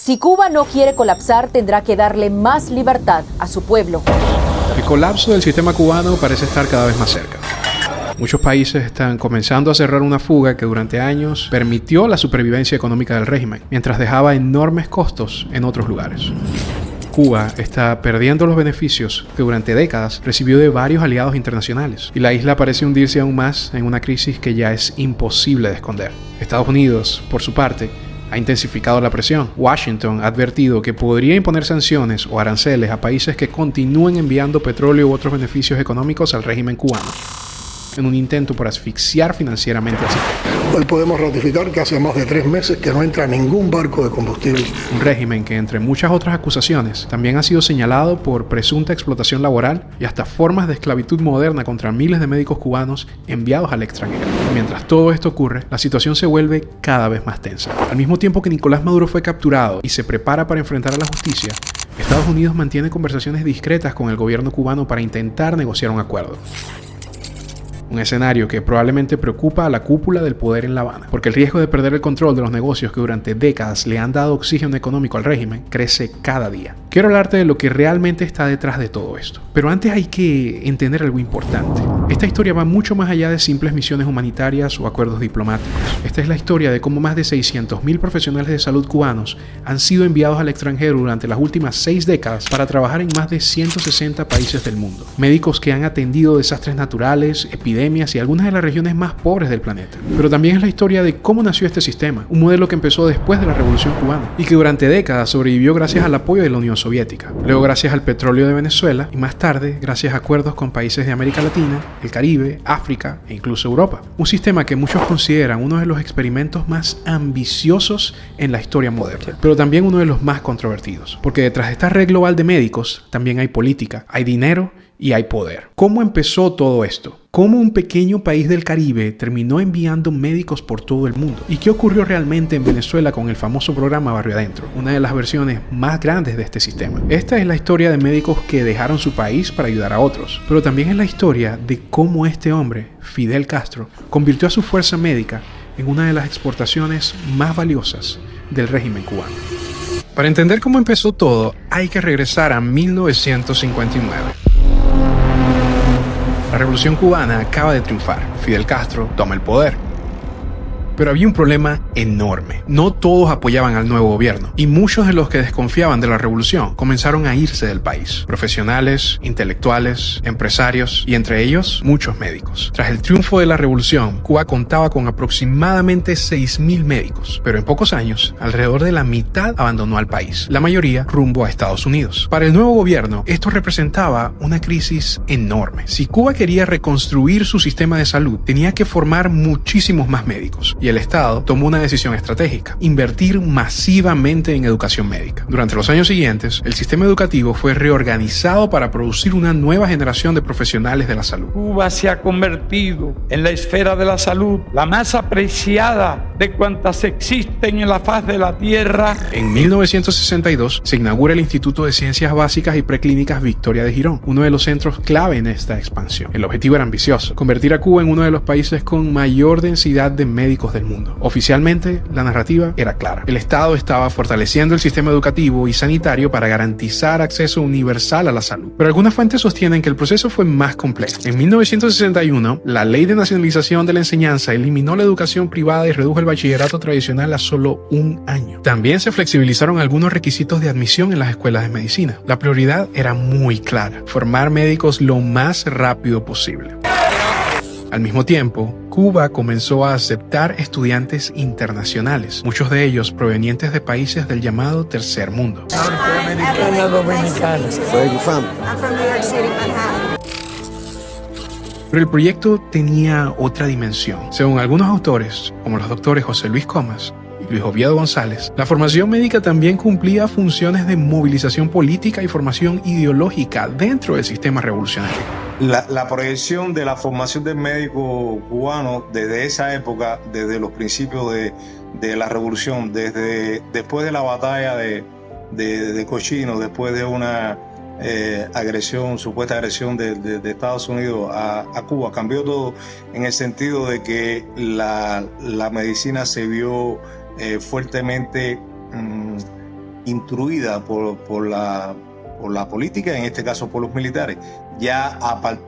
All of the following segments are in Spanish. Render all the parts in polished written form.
Si Cuba no quiere colapsar, tendrá que darle más libertad a su pueblo. El colapso del sistema cubano parece estar cada vez más cerca. Muchos países están comenzando a cerrar una fuga que durante años permitió la supervivencia económica del régimen, mientras dejaba enormes costos en otros lugares. Cuba está perdiendo los beneficios que durante décadas recibió de varios aliados internacionales, y la isla parece hundirse aún más en una crisis que ya es imposible de esconder. Estados Unidos, por su parte, ha intensificado la presión. Washington ha advertido que podría imponer sanciones o aranceles a países que continúen enviando petróleo u otros beneficios económicos al régimen cubano, en un intento por asfixiar financieramente al sistema. Hoy podemos ratificar que hace más de 3 meses que no entra ningún barco de combustible. Un régimen que, entre muchas otras acusaciones, también ha sido señalado por presunta explotación laboral y hasta formas de esclavitud moderna contra miles de médicos cubanos enviados al extranjero. Mientras todo esto ocurre, la situación se vuelve cada vez más tensa. Al mismo tiempo que Nicolás Maduro fue capturado y se prepara para enfrentar a la justicia, Estados Unidos mantiene conversaciones discretas con el gobierno cubano para intentar negociar un acuerdo. Un escenario que probablemente preocupa a la cúpula del poder en La Habana, porque el riesgo de perder el control de los negocios que durante décadas le han dado oxígeno económico al régimen crece cada día. Quiero hablarte de lo que realmente está detrás de todo esto. Pero antes hay que entender algo importante. Esta historia va mucho más allá de simples misiones humanitarias o acuerdos diplomáticos. Esta es la historia de cómo más de 600.000 profesionales de salud cubanos han sido enviados al extranjero durante las últimas 6 décadas para trabajar en más de 160 países del mundo. Médicos que han atendido desastres naturales, epidemias y algunas de las regiones más pobres del planeta. Pero también es la historia de cómo nació este sistema, un modelo que empezó después de la Revolución Cubana y que durante décadas sobrevivió gracias al apoyo de la Unión Soviética, luego gracias al petróleo de Venezuela y más tarde gracias a acuerdos con países de América Latina, el Caribe, África e incluso Europa. Un sistema que muchos consideran uno de los experimentos más ambiciosos en la historia moderna, pero también uno de los más controvertidos, porque detrás de esta red global de médicos también hay política, hay dinero y hay poder. ¿Cómo empezó todo esto? ¿Cómo un pequeño país del Caribe terminó enviando médicos por todo el mundo? ¿Y qué ocurrió realmente en Venezuela con el famoso programa Barrio Adentro? Una de las versiones más grandes de este sistema. Esta es la historia de médicos que dejaron su país para ayudar a otros, pero también es la historia de cómo este hombre, Fidel Castro, convirtió a su fuerza médica en una de las exportaciones más valiosas del régimen cubano. Para entender cómo empezó todo, hay que regresar a 1959. La Revolución Cubana acaba de triunfar. Fidel Castro toma el poder. Pero había un problema enorme. No todos apoyaban al nuevo gobierno, y muchos de los que desconfiaban de la revolución comenzaron a irse del país. Profesionales, intelectuales, empresarios y entre ellos muchos médicos. Tras el triunfo de la revolución, Cuba contaba con aproximadamente 6.000 médicos, pero en pocos años, alrededor de la mitad abandonó al país, la mayoría rumbo a Estados Unidos. Para el nuevo gobierno, esto representaba una crisis enorme. Si Cuba quería reconstruir su sistema de salud, tenía que formar muchísimos más médicos. Y el Estado tomó una decisión estratégica: invertir masivamente en educación médica. Durante los años siguientes, el sistema educativo fue reorganizado para producir una nueva generación de profesionales de la salud. Cuba se ha convertido en la esfera de la salud, la más apreciada de cuantas existen en la faz de la tierra. En 1962 se inaugura el Instituto de Ciencias Básicas y Preclínicas Victoria de Girón, uno de los centros clave en esta expansión. El objetivo era ambicioso: convertir a Cuba en uno de los países con mayor densidad de médicos del mundo. Oficialmente, la narrativa era clara. El Estado estaba fortaleciendo el sistema educativo y sanitario para garantizar acceso universal a la salud. Pero algunas fuentes sostienen que el proceso fue más complejo. En 1961, la Ley de Nacionalización de la Enseñanza eliminó la educación privada y redujo el bachillerato tradicional a solo 1 año. También se flexibilizaron algunos requisitos de admisión en las escuelas de medicina. La prioridad era muy clara: formar médicos lo más rápido posible. Al mismo tiempo, Cuba comenzó a aceptar estudiantes internacionales, muchos de ellos provenientes de países del llamado Tercer Mundo. Norteamericana dominicana. Pero el proyecto tenía otra dimensión. Según algunos autores, como los doctores José Luis Comas y Luis Oviedo González, la formación médica también cumplía funciones de movilización política y formación ideológica dentro del sistema revolucionario. La proyección de la formación del médico cubano desde esa época, desde los principios de la revolución, desde después de la batalla de Cochino, después de una supuesta agresión de Estados Unidos a Cuba, cambió todo en el sentido de que la medicina se vio fuertemente instruida por la política, en este caso por los militares. Ya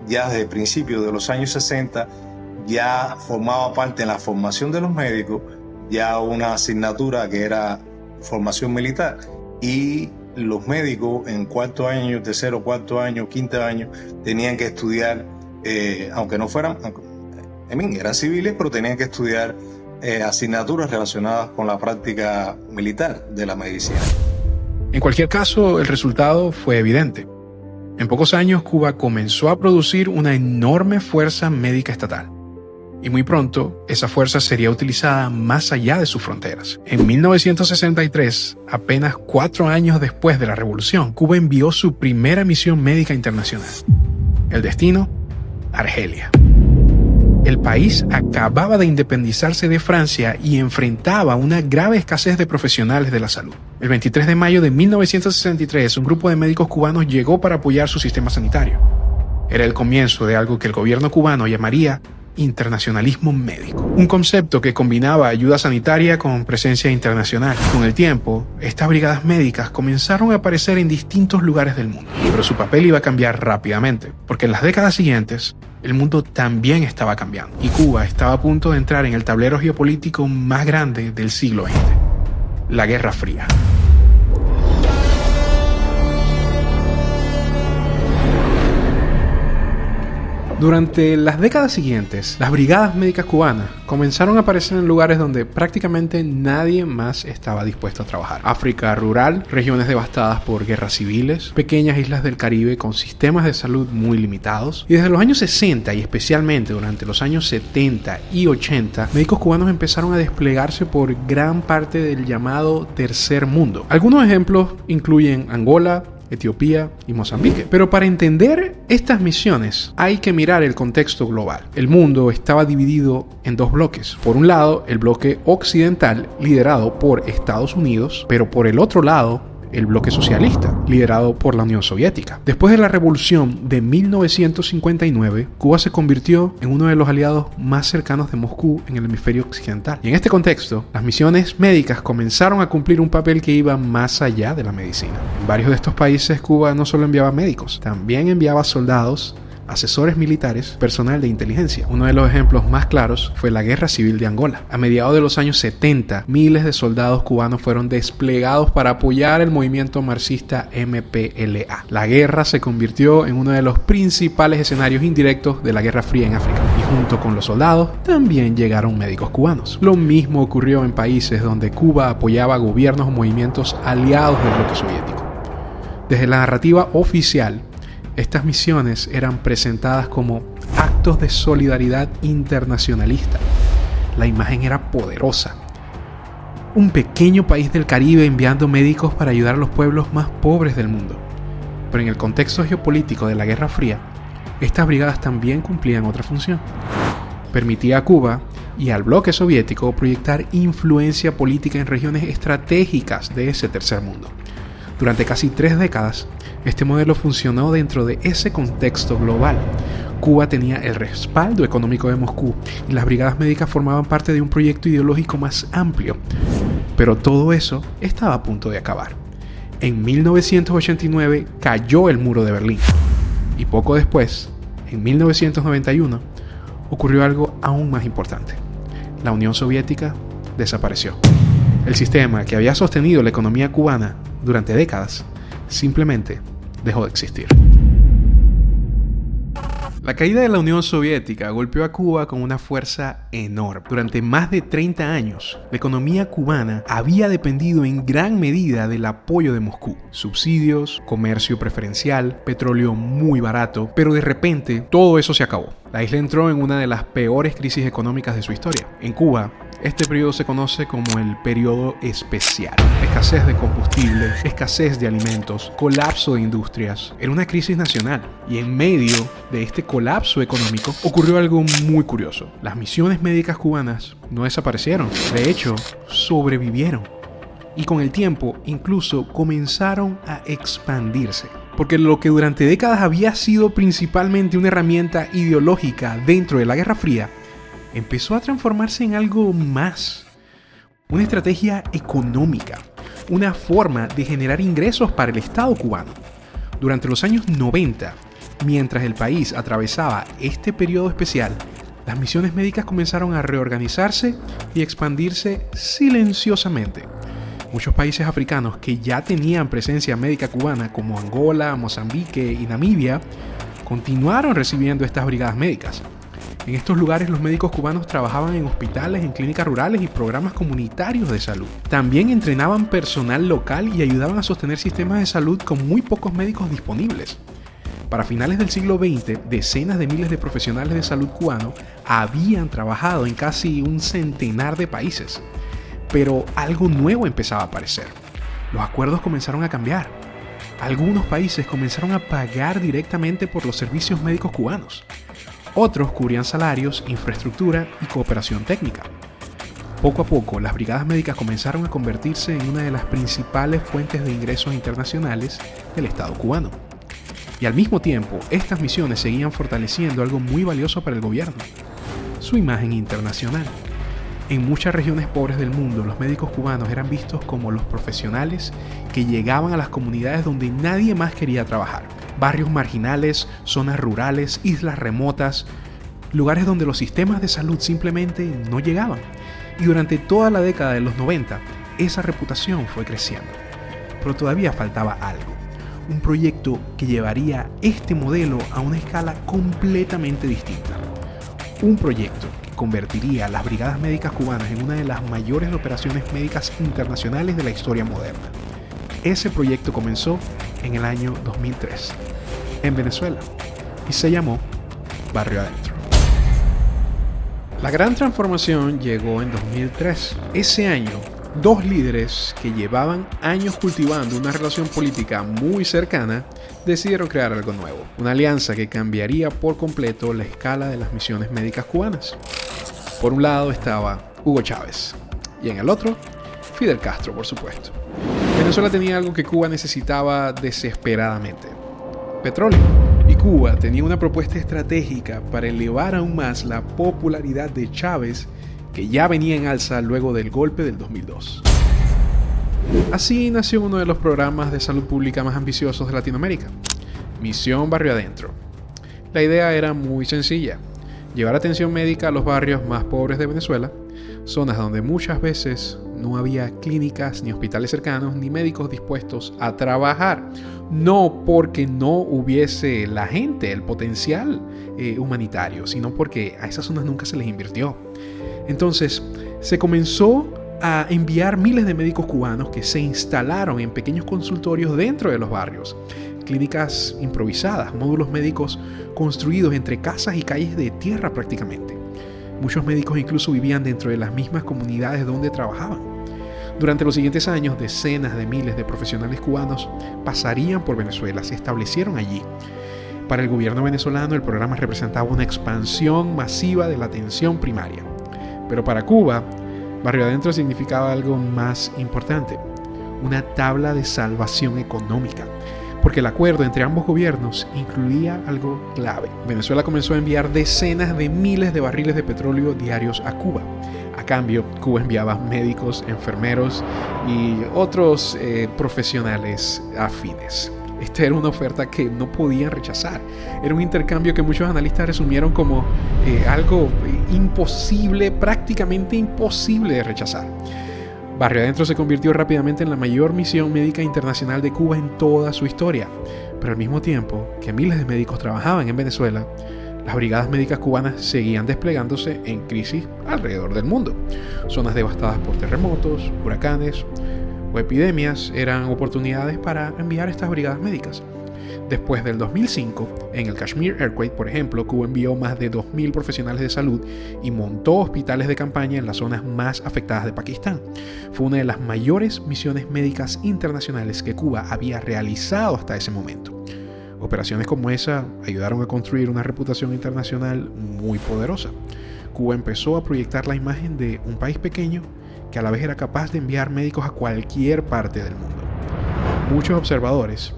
desde principios de los años 60 ya formaba parte en la formación de los médicos ya una asignatura que era formación militar, y los médicos en cuarto año, tercero, cuarto año, quinto año tenían que estudiar, aunque no fueran, eran civiles, pero tenían que estudiar asignaturas relacionadas con la práctica militar de la medicina. En cualquier caso, el resultado fue evidente. En pocos años, Cuba comenzó a producir una enorme fuerza médica estatal. Y muy pronto, esa fuerza sería utilizada más allá de sus fronteras. En 1963, apenas 4 años después de la Revolución, Cuba envió su primera misión médica internacional. El destino, Argelia. El país acababa de independizarse de Francia y enfrentaba una grave escasez de profesionales de la salud. El 23 de mayo de 1963, un grupo de médicos cubanos llegó para apoyar su sistema sanitario. Era el comienzo de algo que el gobierno cubano llamaría internacionalismo médico, un concepto que combinaba ayuda sanitaria con presencia internacional. Con el tiempo, estas brigadas médicas comenzaron a aparecer en distintos lugares del mundo, pero su papel iba a cambiar rápidamente, porque en las décadas siguientes, el mundo también estaba cambiando, y Cuba estaba a punto de entrar en el tablero geopolítico más grande del siglo XX, la Guerra Fría. Durante las décadas siguientes, las brigadas médicas cubanas comenzaron a aparecer en lugares donde prácticamente nadie más estaba dispuesto a trabajar. África rural, regiones devastadas por guerras civiles, pequeñas islas del Caribe con sistemas de salud muy limitados. Y desde los años 60 y especialmente durante los años 70 y 80, médicos cubanos empezaron a desplegarse por gran parte del llamado Tercer Mundo. Algunos ejemplos incluyen Angola, Etiopía y Mozambique. Pero para entender estas misiones hay que mirar el contexto global. El mundo estaba dividido en 2 bloques. Por un lado, el bloque occidental, liderado por Estados Unidos, pero por el otro lado, el bloque socialista, liderado por la Unión Soviética. Después de la Revolución de 1959, Cuba se convirtió en uno de los aliados más cercanos de Moscú en el hemisferio occidental. Y en este contexto, las misiones médicas comenzaron a cumplir un papel que iba más allá de la medicina. En varios de estos países, Cuba no solo enviaba médicos, también enviaba soldados, asesores militares, personal de inteligencia. Uno de los ejemplos más claros fue la Guerra Civil de Angola. A mediados de los años 70, miles de soldados cubanos fueron desplegados para apoyar el movimiento marxista MPLA. La guerra se convirtió en uno de los principales escenarios indirectos de la Guerra Fría en África. Y junto con los soldados, también llegaron médicos cubanos. Lo mismo ocurrió en países donde Cuba apoyaba gobiernos o movimientos aliados del bloque soviético. Desde la narrativa oficial, estas misiones eran presentadas como actos de solidaridad internacionalista. La imagen era poderosa. Un pequeño país del Caribe enviando médicos para ayudar a los pueblos más pobres del mundo. Pero en el contexto geopolítico de la Guerra Fría, estas brigadas también cumplían otra función. Permitía a Cuba y al bloque soviético proyectar influencia política en regiones estratégicas de ese tercer mundo. Durante casi 3 décadas, este modelo funcionó dentro de ese contexto global. Cuba tenía el respaldo económico de Moscú y las brigadas médicas formaban parte de un proyecto ideológico más amplio. Pero todo eso estaba a punto de acabar. En 1989 cayó el muro de Berlín. Y poco después, en 1991, ocurrió algo aún más importante. La Unión Soviética desapareció. El sistema que había sostenido la economía cubana durante décadas simplemente dejó de existir. La caída de la Unión Soviética golpeó a Cuba con una fuerza enorme. Durante más de 30 años, la economía cubana había dependido en gran medida del apoyo de Moscú. Subsidios, comercio preferencial, petróleo muy barato, pero de repente todo eso se acabó. La isla entró en una de las peores crisis económicas de su historia. En Cuba, este periodo se conoce como el periodo especial. Escasez de combustible, escasez de alimentos, colapso de industrias. Era una crisis nacional. Y en medio de este colapso económico ocurrió algo muy curioso. Las misiones médicas cubanas no desaparecieron. De hecho, sobrevivieron. Y con el tiempo incluso comenzaron a expandirse. Porque lo que durante décadas había sido principalmente una herramienta ideológica dentro de la Guerra Fría, empezó a transformarse en algo más. Una estrategia económica. una forma de generar ingresos para el Estado cubano. Durante los años 90, mientras el país atravesaba este periodo especial, las misiones médicas comenzaron a reorganizarse y expandirse silenciosamente. Muchos países africanos que ya tenían presencia médica cubana, como Angola, Mozambique y Namibia, continuaron recibiendo estas brigadas médicas. En estos lugares los médicos cubanos trabajaban en hospitales, en clínicas rurales y programas comunitarios de salud. También entrenaban personal local y ayudaban a sostener sistemas de salud con muy pocos médicos disponibles. Para finales del siglo XX, decenas de miles de profesionales de salud cubanos habían trabajado en casi un centenar de países. Pero algo nuevo empezaba a aparecer. Los acuerdos comenzaron a cambiar. Algunos países comenzaron a pagar directamente por los servicios médicos cubanos. Otros cubrían salarios, infraestructura y cooperación técnica. Poco a poco, las brigadas médicas comenzaron a convertirse en una de las principales fuentes de ingresos internacionales del Estado cubano. Y al mismo tiempo, estas misiones seguían fortaleciendo algo muy valioso para el gobierno: su imagen internacional. En muchas regiones pobres del mundo, los médicos cubanos eran vistos como los profesionales que llegaban a las comunidades donde nadie más quería trabajar. Barrios marginales, zonas rurales, islas remotas, lugares donde los sistemas de salud simplemente no llegaban. Y durante toda la década de los 90, esa reputación fue creciendo. Pero todavía faltaba algo. Un proyecto que llevaría este modelo a una escala completamente distinta. Un proyecto que convertiría a las brigadas médicas cubanas en una de las mayores operaciones médicas internacionales de la historia moderna. Ese proyecto comenzó en el año 2003, en Venezuela, y se llamó Barrio Adentro. La gran transformación llegó en 2003. Ese año, dos líderes que llevaban años cultivando una relación política muy cercana decidieron crear algo nuevo, una alianza que cambiaría por completo la escala de las misiones médicas cubanas. Por un lado estaba Hugo Chávez y en el otro, Fidel Castro, por supuesto. Venezuela tenía algo que Cuba necesitaba desesperadamente: petróleo. Y Cuba tenía una propuesta estratégica para elevar aún más la popularidad de Chávez, que ya venía en alza luego del golpe del 2002. Así nació uno de los programas de salud pública más ambiciosos de Latinoamérica, Misión Barrio Adentro. La idea era muy sencilla: llevar atención médica a los barrios más pobres de Venezuela, zonas donde muchas veces no había clínicas ni hospitales cercanos ni médicos dispuestos a trabajar. No porque no hubiese la gente, el potencial humanitario, sino porque a esas zonas nunca se les invirtió. Entonces, se comenzó a enviar miles de médicos cubanos que se instalaron en pequeños consultorios dentro de los barrios, clínicas improvisadas, módulos médicos construidos entre casas y calles de tierra prácticamente. Muchos médicos incluso vivían dentro de las mismas comunidades donde trabajaban. Durante los siguientes años, decenas de miles de profesionales cubanos pasarían por Venezuela, se establecieron allí. Para el gobierno venezolano, el programa representaba una expansión masiva de la atención primaria. Pero para Cuba, Barrio Adentro significaba algo más importante: una tabla de salvación económica. Porque el acuerdo entre ambos gobiernos incluía algo clave. Venezuela comenzó a enviar decenas de miles de barriles de petróleo diarios a Cuba. A cambio, Cuba enviaba médicos, enfermeros y otros profesionales afines. Esta era una oferta que no podían rechazar. Era un intercambio que muchos analistas resumieron como algo imposible, prácticamente imposible de rechazar. Barrio Adentro se convirtió rápidamente en la mayor misión médica internacional de Cuba en toda su historia. Pero al mismo tiempo que miles de médicos trabajaban en Venezuela, las brigadas médicas cubanas seguían desplegándose en crisis alrededor del mundo. Zonas devastadas por terremotos, huracanes o epidemias eran oportunidades para enviar estas brigadas médicas. Después del 2005, en el Kashmir Earthquake, por ejemplo, Cuba envió más de 2.000 profesionales de salud y montó hospitales de campaña en las zonas más afectadas de Pakistán. Fue una de las mayores misiones médicas internacionales que Cuba había realizado hasta ese momento. Operaciones como esa ayudaron a construir una reputación internacional muy poderosa. Cuba empezó a proyectar la imagen de un país pequeño que a la vez era capaz de enviar médicos a cualquier parte del mundo. Muchos observadores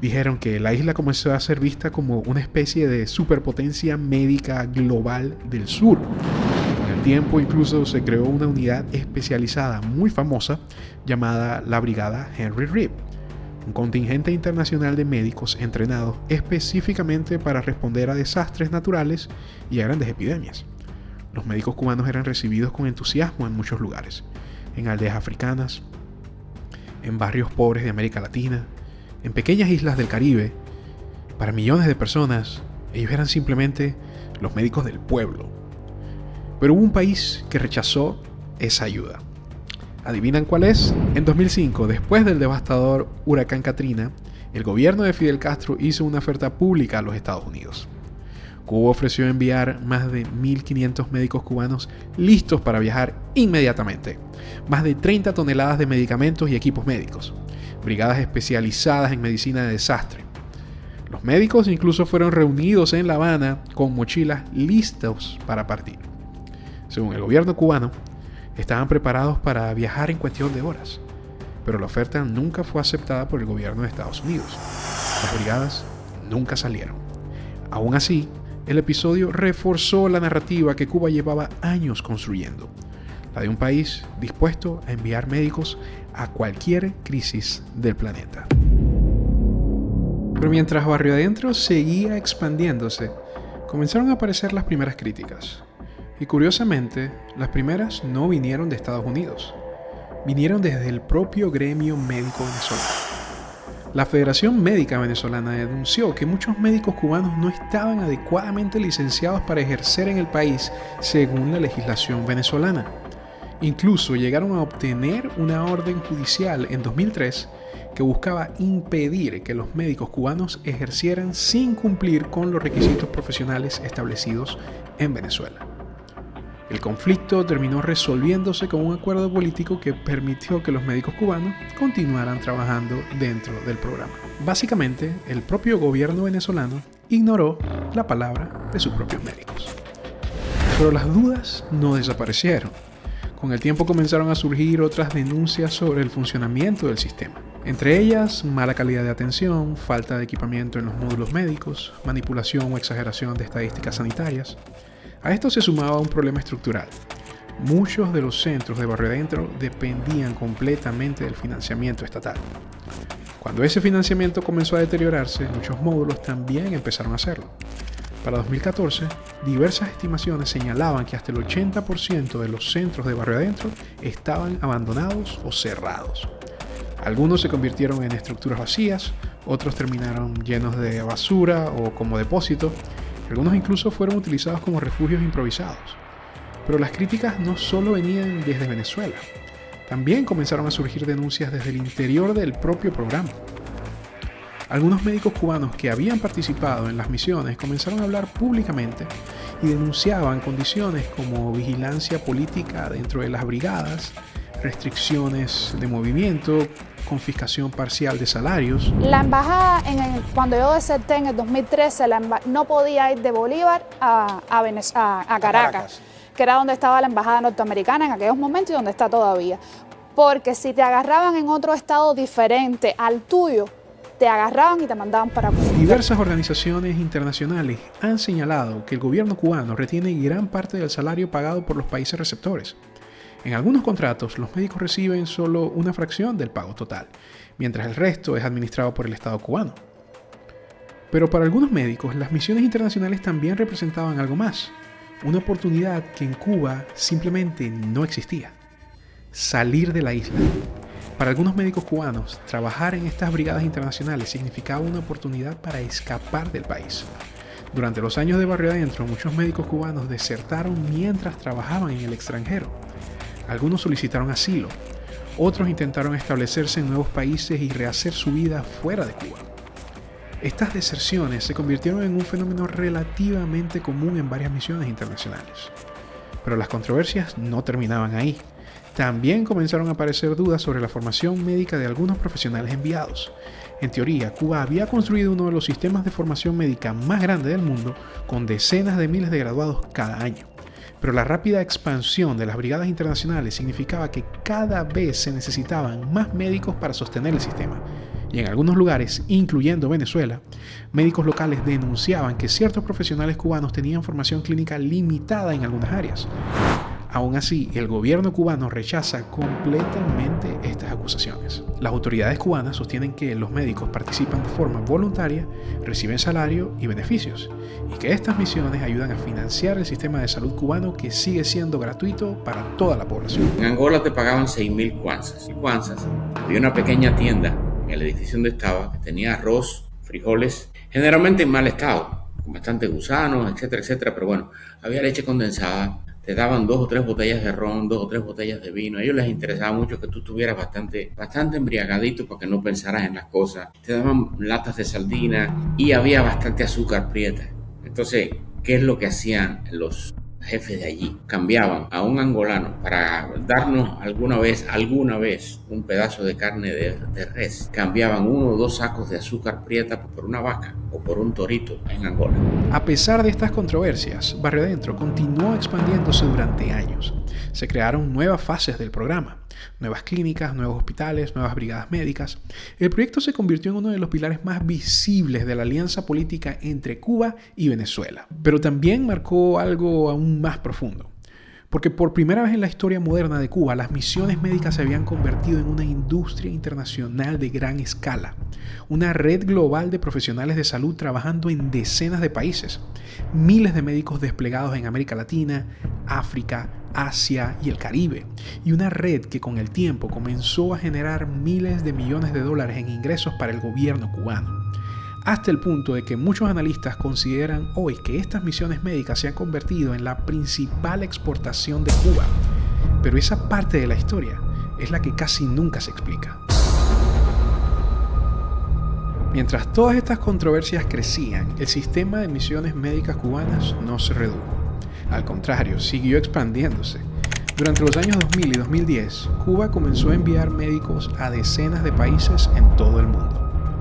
dijeron que la isla comenzó a ser vista como una especie de superpotencia médica global del sur. Con el tiempo incluso se creó una unidad especializada muy famosa llamada la Brigada Henry Reed, un contingente internacional de médicos entrenados específicamente para responder a desastres naturales y a grandes epidemias. Los médicos cubanos eran recibidos con entusiasmo en muchos lugares, en aldeas africanas, en barrios pobres de América Latina, en pequeñas islas del Caribe. Para millones de personas, ellos eran simplemente los médicos del pueblo. Pero hubo un país que rechazó esa ayuda. ¿Adivinan cuál es? En 2005, después del devastador huracán Katrina, el gobierno de Fidel Castro hizo una oferta pública a los Estados Unidos. Cuba ofreció enviar más de 1.500 médicos cubanos listos para viajar inmediatamente, más de 30 toneladas de medicamentos y equipos médicos, brigadas especializadas en medicina de desastre. Los médicos incluso fueron reunidos en La Habana con mochilas listos para partir. Según el gobierno cubano, estaban preparados para viajar en cuestión de horas, pero la oferta nunca fue aceptada por el gobierno de Estados Unidos. Las brigadas nunca salieron. Aún así, el episodio reforzó la narrativa que Cuba llevaba años construyendo, la de un país dispuesto a enviar médicos a cualquier crisis del planeta. Pero mientras Barrio Adentro seguía expandiéndose, comenzaron a aparecer las primeras críticas. Y curiosamente, las primeras no vinieron de Estados Unidos, vinieron desde el propio gremio médico venezolano. La Federación Médica Venezolana denunció que muchos médicos cubanos no estaban adecuadamente licenciados para ejercer en el país según la legislación venezolana. Incluso llegaron a obtener una orden judicial en 2003 que buscaba impedir que los médicos cubanos ejercieran sin cumplir con los requisitos profesionales establecidos en Venezuela. El conflicto terminó resolviéndose con un acuerdo político que permitió que los médicos cubanos continuaran trabajando dentro del programa. Básicamente, el propio gobierno venezolano ignoró la palabra de sus propios médicos. Pero las dudas no desaparecieron. Con el tiempo comenzaron a surgir otras denuncias sobre el funcionamiento del sistema. Entre ellas, mala calidad de atención, falta de equipamiento en los módulos médicos, manipulación o exageración de estadísticas sanitarias. A esto se sumaba un problema estructural. Muchos de los centros de Barrio Adentro dependían completamente del financiamiento estatal. Cuando ese financiamiento comenzó a deteriorarse, muchos módulos también empezaron a hacerlo. Para 2014, diversas estimaciones señalaban que hasta el 80% de los centros de Barrio Adentro estaban abandonados o cerrados. Algunos se convirtieron en estructuras vacías, otros terminaron llenos de basura o como depósito. Algunos incluso fueron utilizados como refugios improvisados. Pero las críticas no solo venían desde Venezuela, también comenzaron a surgir denuncias desde el interior del propio programa. Algunos médicos cubanos que habían participado en las misiones comenzaron a hablar públicamente y denunciaban condiciones como vigilancia política dentro de las brigadas, restricciones de movimiento, confiscación parcial de salarios. La embajada, cuando yo deserté en el 2013, no podía ir de Bolívar a Caracas, que era donde estaba la embajada norteamericana en aquellos momentos y donde está todavía. Porque si te agarraban en otro estado diferente al tuyo, te agarraban y te mandaban para Cuba. Diversas organizaciones internacionales han señalado que el gobierno cubano retiene gran parte del salario pagado por los países receptores. En algunos contratos, los médicos reciben solo una fracción del pago total, mientras el resto es administrado por el Estado cubano. Pero para algunos médicos, las misiones internacionales también representaban algo más, una oportunidad que en Cuba simplemente no existía: salir de la isla. Para algunos médicos cubanos, trabajar en estas brigadas internacionales significaba una oportunidad para escapar del país. Durante los años de Barrio Adentro, muchos médicos cubanos desertaron mientras trabajaban en el extranjero. Algunos solicitaron asilo, otros intentaron establecerse en nuevos países y rehacer su vida fuera de Cuba. Estas deserciones se convirtieron en un fenómeno relativamente común en varias misiones internacionales. Pero las controversias no terminaban ahí. También comenzaron a aparecer dudas sobre la formación médica de algunos profesionales enviados. En teoría, Cuba había construido uno de los sistemas de formación médica más grandes del mundo, con decenas de miles de graduados cada año. Pero la rápida expansión de las brigadas internacionales significaba que cada vez se necesitaban más médicos para sostener el sistema. Y en algunos lugares, incluyendo Venezuela, médicos locales denunciaban que ciertos profesionales cubanos tenían formación clínica limitada en algunas áreas. Aún así, el gobierno cubano rechaza completamente estas acusaciones. Las autoridades cubanas sostienen que los médicos participan de forma voluntaria, reciben salario y beneficios, y que estas misiones ayudan a financiar el sistema de salud cubano, que sigue siendo gratuito para toda la población. En Angola te pagaban 6.000 kwanzas. Había una pequeña tienda en el edificio donde estaba que tenía arroz, frijoles, generalmente en mal estado, con bastantes gusanos, etcétera, etcétera, pero bueno, había leche condensada. Te daban 2 o 3 botellas de ron, 2 o 3 botellas de vino. A ellos les interesaba mucho que tú estuvieras bastante embriagadito para que no pensaras en las cosas. Te daban latas de sardina y había bastante azúcar prieta. Entonces, ¿qué es lo que hacían los jefes de allí? Cambiaban a un angolano para darnos alguna vez un pedazo de carne de res. Cambiaban 1 o 2 sacos de azúcar prieta por una vaca o por un torito en Angola. A pesar de estas controversias, Barrio Adentro continuó expandiéndose durante años. Se crearon nuevas fases del programa, nuevas clínicas, nuevos hospitales, nuevas brigadas médicas. El proyecto se convirtió en uno de los pilares más visibles de la alianza política entre Cuba y Venezuela. Pero también marcó algo aún más profundo. Porque por primera vez en la historia moderna de Cuba, las misiones médicas se habían convertido en una industria internacional de gran escala. Una red global de profesionales de salud trabajando en decenas de países. Miles de médicos desplegados en América Latina, África, Asia y el Caribe. Y una red que con el tiempo comenzó a generar miles de millones de dólares en ingresos para el gobierno cubano. Hasta el punto de que muchos analistas consideran hoy que estas misiones médicas se han convertido en la principal exportación de Cuba. Pero esa parte de la historia es la que casi nunca se explica. Mientras todas estas controversias crecían, el sistema de misiones médicas cubanas no se redujo. Al contrario, siguió expandiéndose. Durante los años 2000 y 2010, Cuba comenzó a enviar médicos a decenas de países en todo el mundo.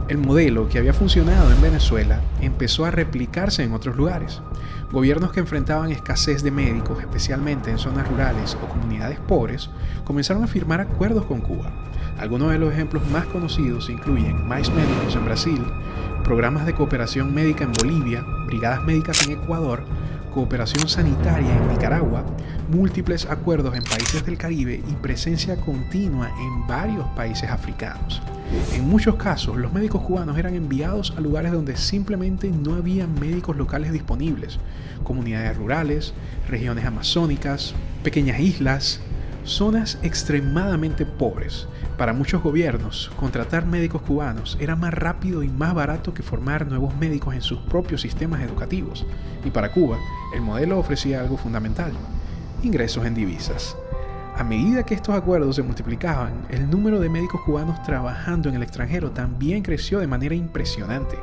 El modelo que había funcionado en Venezuela empezó a replicarse en otros lugares. Gobiernos que enfrentaban escasez de médicos, especialmente en zonas rurales o comunidades pobres, comenzaron a firmar acuerdos con Cuba. Algunos de los ejemplos más conocidos incluyen Mais Médicos en Brasil, programas de cooperación médica en Bolivia, brigadas médicas en Ecuador, cooperación sanitaria en Nicaragua, múltiples acuerdos en países del Caribe y presencia continua en varios países africanos. En muchos casos, los médicos cubanos eran enviados a lugares donde simplemente no había médicos locales disponibles, comunidades rurales, regiones amazónicas, pequeñas islas, zonas extremadamente pobres. Para muchos gobiernos, contratar médicos cubanos era más rápido y más barato que formar nuevos médicos en sus propios sistemas educativos. Y para Cuba, el modelo ofrecía algo fundamental: ingresos en divisas. A medida que estos acuerdos se multiplicaban, el número de médicos cubanos trabajando en el extranjero también creció de manera impresionante.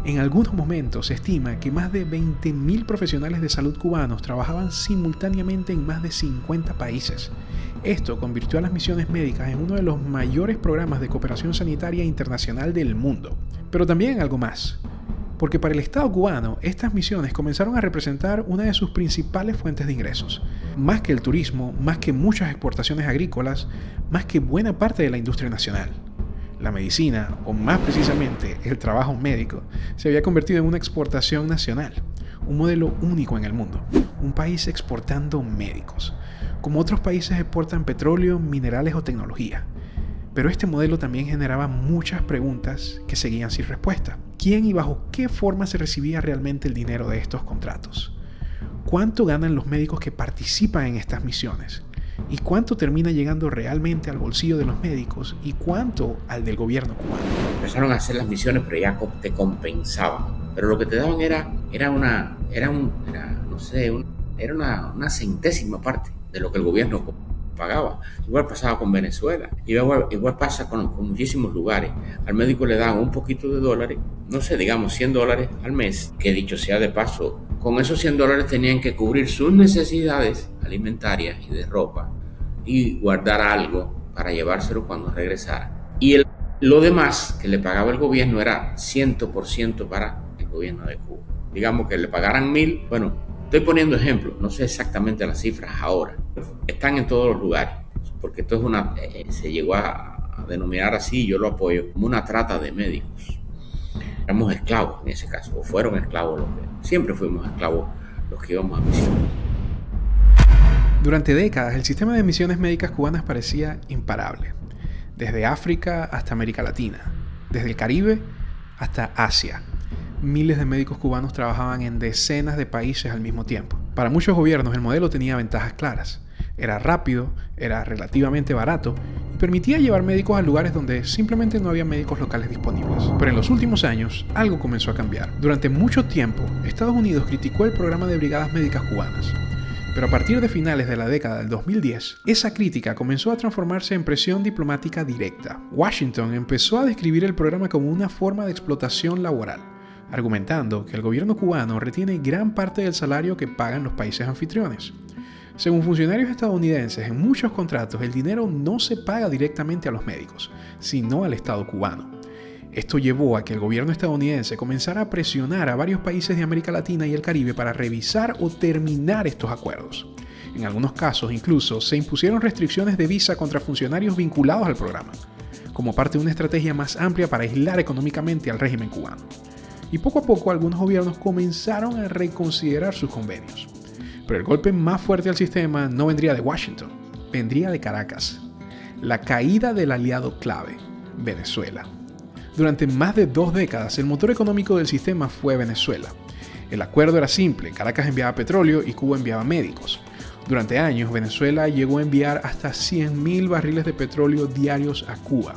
En algunos momentos se estima que más de 20.000 profesionales de salud cubanos trabajaban simultáneamente en más de 50 países. Esto convirtió a las misiones médicas en uno de los mayores programas de cooperación sanitaria internacional del mundo. Pero también algo más. Porque para el Estado cubano, estas misiones comenzaron a representar una de sus principales fuentes de ingresos. Más que el turismo, más que muchas exportaciones agrícolas, más que buena parte de la industria nacional. La medicina, o más precisamente el trabajo médico, se había convertido en una exportación nacional, un modelo único en el mundo, un país exportando médicos, como otros países exportan petróleo, minerales o tecnología. Pero este modelo también generaba muchas preguntas que seguían sin respuesta. ¿Quién y bajo qué forma se recibía realmente el dinero de estos contratos? ¿Cuánto ganan los médicos que participan en estas misiones? ¿Y cuánto termina llegando realmente al bolsillo de los médicos? ¿Y cuánto al del gobierno cubano? Empezaron a hacer las misiones, pero ya te compensaban. Pero lo que te daban era una centésima parte de lo que el gobierno pagaba. Igual pasaba con Venezuela, igual pasa con muchísimos lugares. Al médico le dan un poquito de dólares, no sé, digamos $100 al mes, que dicho sea de paso, con esos $100 tenían que cubrir sus necesidades alimentarias y de ropa y guardar algo para llevárselo cuando regresara. Y lo demás que le pagaba el gobierno era 100% para el gobierno de Cuba. Digamos que le pagaran 1,000, bueno, estoy poniendo ejemplos, no sé exactamente las cifras ahora. Están en todos los lugares, porque esto es se llegó a denominar así, yo lo apoyo, como una trata de médicos. Éramos esclavos en ese caso, o fueron esclavos siempre fuimos esclavos los que íbamos a misión. Durante décadas, el sistema de misiones médicas cubanas parecía imparable. Desde África hasta América Latina, desde el Caribe hasta Asia. Miles de médicos cubanos trabajaban en decenas de países al mismo tiempo. Para muchos gobiernos el modelo tenía ventajas claras. Era rápido, era relativamente barato y permitía llevar médicos a lugares donde simplemente no había médicos locales disponibles. Pero en los últimos años, algo comenzó a cambiar. Durante mucho tiempo, Estados Unidos criticó el programa de brigadas médicas cubanas. Pero a partir de finales de la década del 2010, esa crítica comenzó a transformarse en presión diplomática directa. Washington empezó a describir el programa como una forma de explotación laboral, argumentando que el gobierno cubano retiene gran parte del salario que pagan los países anfitriones. Según funcionarios estadounidenses, en muchos contratos el dinero no se paga directamente a los médicos, sino al Estado cubano. Esto llevó a que el gobierno estadounidense comenzara a presionar a varios países de América Latina y el Caribe para revisar o terminar estos acuerdos. En algunos casos, incluso, se impusieron restricciones de visa contra funcionarios vinculados al programa, como parte de una estrategia más amplia para aislar económicamente al régimen cubano. Y poco a poco algunos gobiernos comenzaron a reconsiderar sus convenios. Pero el golpe más fuerte al sistema no vendría de Washington, vendría de Caracas. La caída del aliado clave, Venezuela. Durante más de 2 décadas, el motor económico del sistema fue Venezuela. El acuerdo era simple, Caracas enviaba petróleo y Cuba enviaba médicos. Durante años, Venezuela llegó a enviar hasta 100.000 barriles de petróleo diarios a Cuba,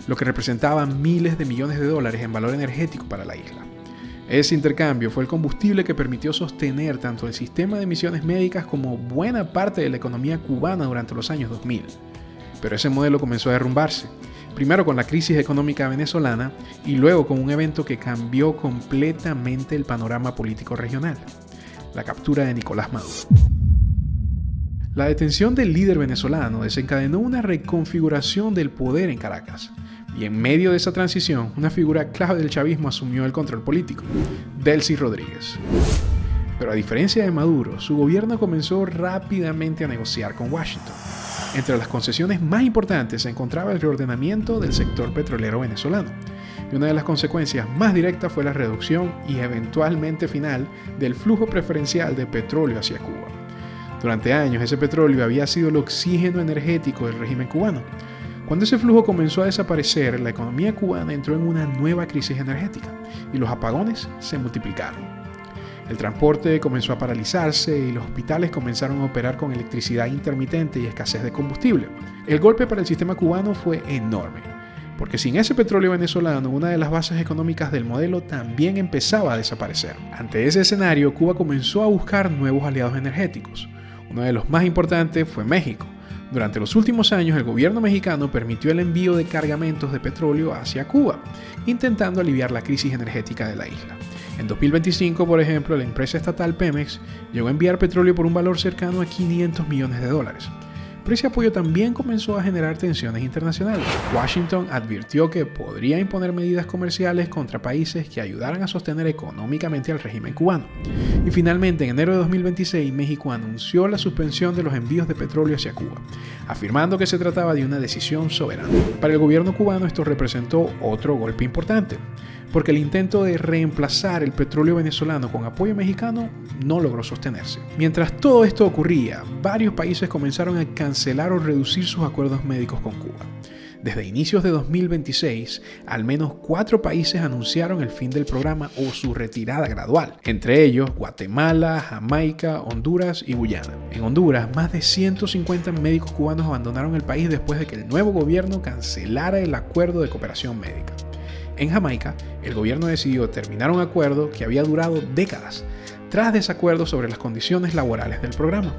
lo que representaba miles de millones de dólares en valor energético para la isla. Ese intercambio fue el combustible que permitió sostener tanto el sistema de misiones médicas como buena parte de la economía cubana durante los años 2000. Pero ese modelo comenzó a derrumbarse, primero con la crisis económica venezolana y luego con un evento que cambió completamente el panorama político regional: la captura de Nicolás Maduro. La detención del líder venezolano desencadenó una reconfiguración del poder en Caracas. Y en medio de esa transición, una figura clave del chavismo asumió el control político: Delcy Rodríguez. Pero a diferencia de Maduro, su gobierno comenzó rápidamente a negociar con Washington. Entre las concesiones más importantes se encontraba el reordenamiento del sector petrolero venezolano. Y una de las consecuencias más directas fue la reducción y eventualmente final del flujo preferencial de petróleo hacia Cuba. Durante años, ese petróleo había sido el oxígeno energético del régimen cubano. Cuando ese flujo comenzó a desaparecer, la economía cubana entró en una nueva crisis energética y los apagones se multiplicaron. El transporte comenzó a paralizarse y los hospitales comenzaron a operar con electricidad intermitente y escasez de combustible. El golpe para el sistema cubano fue enorme, porque sin ese petróleo venezolano, una de las bases económicas del modelo también empezaba a desaparecer. Ante ese escenario, Cuba comenzó a buscar nuevos aliados energéticos. Uno de los más importantes fue México. Durante los últimos años, el gobierno mexicano permitió el envío de cargamentos de petróleo hacia Cuba, intentando aliviar la crisis energética de la isla. En 2025, por ejemplo, la empresa estatal Pemex llegó a enviar petróleo por un valor cercano a $500 millones. Pero ese apoyo también comenzó a generar tensiones internacionales. Washington advirtió que podría imponer medidas comerciales contra países que ayudaran a sostener económicamente al régimen cubano. Y finalmente, en enero de 2026, México anunció la suspensión de los envíos de petróleo hacia Cuba, afirmando que se trataba de una decisión soberana. Para el gobierno cubano esto representó otro golpe importante, porque el intento de reemplazar el petróleo venezolano con apoyo mexicano no logró sostenerse. Mientras todo esto ocurría, varios países comenzaron a cancelar o reducir sus acuerdos médicos con Cuba. Desde inicios de 2026, al menos 4 países anunciaron el fin del programa o su retirada gradual, entre ellos Guatemala, Jamaica, Honduras y Guyana. En Honduras, más de 150 médicos cubanos abandonaron el país después de que el nuevo gobierno cancelara el acuerdo de cooperación médica. En Jamaica, el gobierno decidió terminar un acuerdo que había durado décadas, tras desacuerdos sobre las condiciones laborales del programa.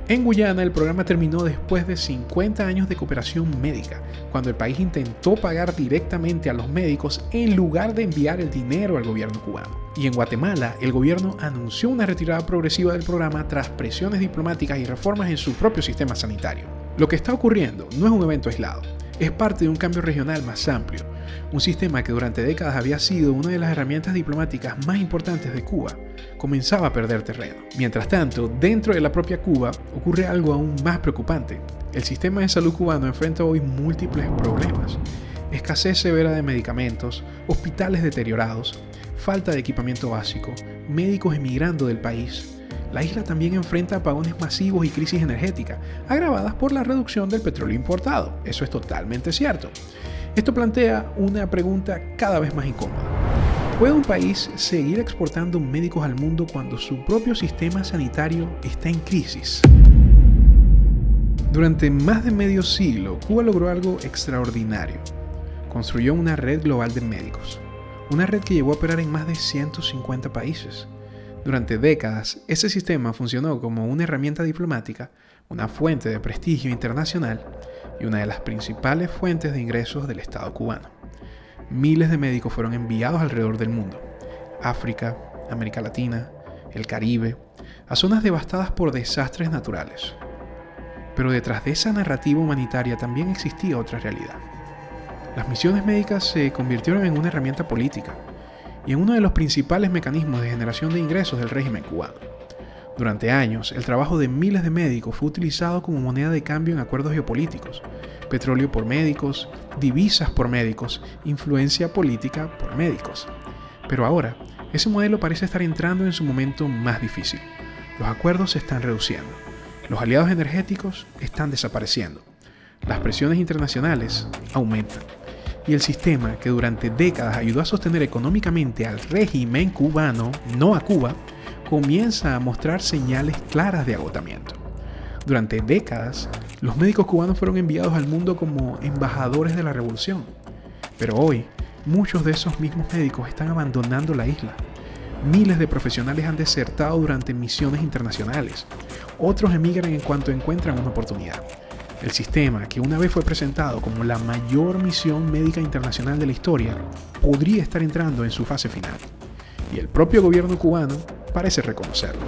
En Guyana, el programa terminó después de 50 años de cooperación médica, cuando el país intentó pagar directamente a los médicos en lugar de enviar el dinero al gobierno cubano. Y en Guatemala, el gobierno anunció una retirada progresiva del programa tras presiones diplomáticas y reformas en su propio sistema sanitario. Lo que está ocurriendo no es un evento aislado, es parte de un cambio regional más amplio, un sistema que durante décadas había sido una de las herramientas diplomáticas más importantes de Cuba, comenzaba a perder terreno. Mientras tanto, dentro de la propia Cuba ocurre algo aún más preocupante. El sistema de salud cubano enfrenta hoy múltiples problemas: escasez severa de medicamentos, hospitales deteriorados, falta de equipamiento básico, médicos emigrando del país, la isla también enfrenta apagones masivos y crisis energética, agravadas por la reducción del petróleo importado. Eso es totalmente cierto. Esto plantea una pregunta cada vez más incómoda. ¿Puede un país seguir exportando médicos al mundo cuando su propio sistema sanitario está en crisis? Durante más de medio siglo, Cuba logró algo extraordinario. Construyó una red global de médicos. Una red que llegó a operar en más de 150 países. Durante décadas, ese sistema funcionó como una herramienta diplomática, una fuente de prestigio internacional y una de las principales fuentes de ingresos del Estado cubano. Miles de médicos fueron enviados alrededor del mundo, África, América Latina, el Caribe, a zonas devastadas por desastres naturales. Pero detrás de esa narrativa humanitaria también existía otra realidad. Las misiones médicas se convirtieron en una herramienta política y en uno de los principales mecanismos de generación de ingresos del régimen cubano. Durante años, el trabajo de miles de médicos fue utilizado como moneda de cambio en acuerdos geopolíticos, petróleo por médicos, divisas por médicos, influencia política por médicos. Pero ahora, ese modelo parece estar entrando en su momento más difícil. Los acuerdos se están reduciendo, los aliados energéticos están desapareciendo, las presiones internacionales aumentan. Y el sistema que durante décadas ayudó a sostener económicamente al régimen cubano, no a Cuba, comienza a mostrar señales claras de agotamiento. Durante décadas, los médicos cubanos fueron enviados al mundo como embajadores de la revolución. Pero hoy, muchos de esos mismos médicos están abandonando la isla. Miles de profesionales han desertado durante misiones internacionales. Otros emigran en cuanto encuentran una oportunidad. El sistema, que una vez fue presentado como la mayor misión médica internacional de la historia, podría estar entrando en su fase final. Y el propio gobierno cubano parece reconocerlo.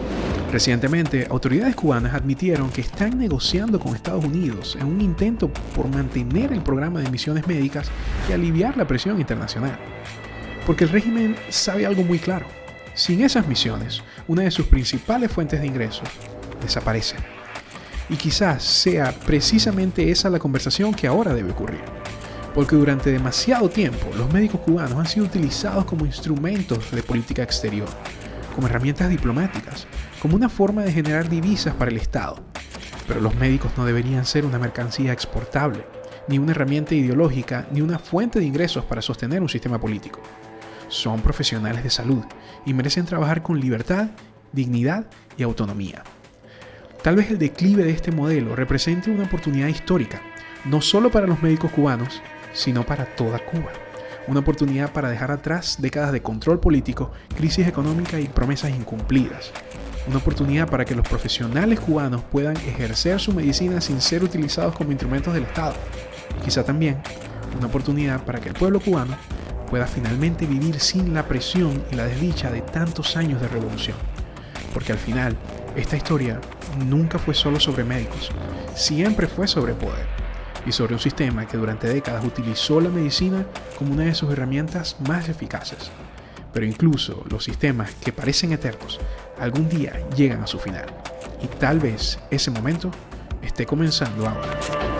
Recientemente, autoridades cubanas admitieron que están negociando con Estados Unidos en un intento por mantener el programa de misiones médicas y aliviar la presión internacional. Porque el régimen sabe algo muy claro. Sin esas misiones, una de sus principales fuentes de ingresos desaparece. Y quizás sea precisamente esa la conversación que ahora debe ocurrir. Porque durante demasiado tiempo los médicos cubanos han sido utilizados como instrumentos de política exterior, como herramientas diplomáticas, como una forma de generar divisas para el Estado. Pero los médicos no deberían ser una mercancía exportable, ni una herramienta ideológica, ni una fuente de ingresos para sostener un sistema político. Son profesionales de salud y merecen trabajar con libertad, dignidad y autonomía. Tal vez el declive de este modelo represente una oportunidad histórica, no solo para los médicos cubanos, sino para toda Cuba. Una oportunidad para dejar atrás décadas de control político, crisis económica y promesas incumplidas. Una oportunidad para que los profesionales cubanos puedan ejercer su medicina sin ser utilizados como instrumentos del Estado. Y quizá también una oportunidad para que el pueblo cubano pueda finalmente vivir sin la presión y la desdicha de tantos años de revolución. Porque al final, esta historia nunca fue solo sobre médicos, siempre fue sobre poder y sobre un sistema que durante décadas utilizó la medicina como una de sus herramientas más eficaces. Pero incluso los sistemas que parecen eternos algún día llegan a su final y tal vez ese momento esté comenzando ahora.